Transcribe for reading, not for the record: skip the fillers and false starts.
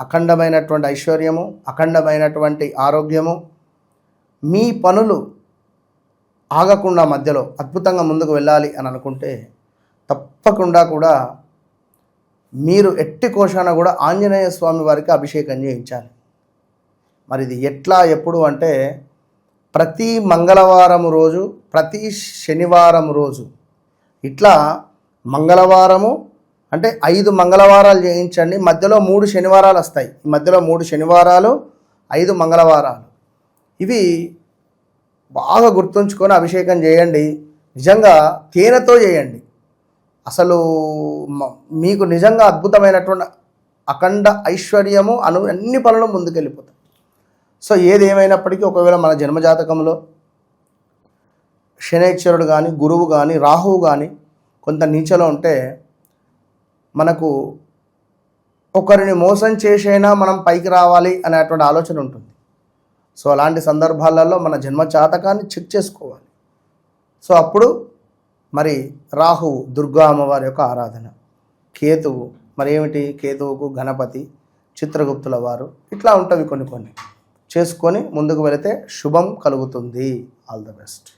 అఖండమైనటువంటి ఐశ్వర్యము, అఖండమైనటువంటి ఆరోగ్యము, మీ పనులు ఆగకుండా మధ్యలో అద్భుతంగా ముందుకు వెళ్ళాలి అని అనుకుంటే తప్పకుండా కూడా మీరు ఎట్టి కోశాన కూడా ఆంజనేయ స్వామి వారికి అభిషేకం చేయించాలి. మరి ఇది ఎట్లా ఎప్పుడు అంటే ప్రతి మంగళవారం రోజు, ప్రతి శనివారం రోజు, ఇట్లా మంగళవారము అంటే 5 మంగళవారాలు చేయించండి. మధ్యలో 3 శనివారాలు వస్తాయి. మధ్యలో 3 శనివారాలు, 5 మంగళవారాలు, ఇవి బాగా గుర్తుంచుకొని అభిషేకం చేయండి. నిజంగా తేనెతో చేయండి. అసలు మీకు నిజంగా అద్భుతమైనటువంటి అఖండ ఐశ్వర్యము అన్ని పనులు ముందుకెళ్ళిపోతాయి. సో ఏది ఏమైనప్పటికీ ఒకవేళ మన జన్మజాతకంలో శనైశ్వరుడు కానీ, గురువు కానీ, రాహువు కానీ కొంత నీచలో ఉంటే మనకు ఒకరిని మోసం చేసైనా మనం పైకి రావాలి అనేటువంటి ఆలోచన ఉంటుంది. సో అలాంటి సందర్భాలలో మన జన్మజాతకాన్ని చెక్ చేసుకోవాలి. సో అప్పుడు మరి రాహువు దుర్గా అమ్మవారి యొక్క ఆరాధన, కేతువు మరి ఏమిటి, కేతువుకు గణపతి, చిత్రగుప్తుల వారు, ఇట్లా ఉంటవి కొన్ని చేసుకొని ముందుకు వెళితే శుభం కలుగుతుంది. All the best.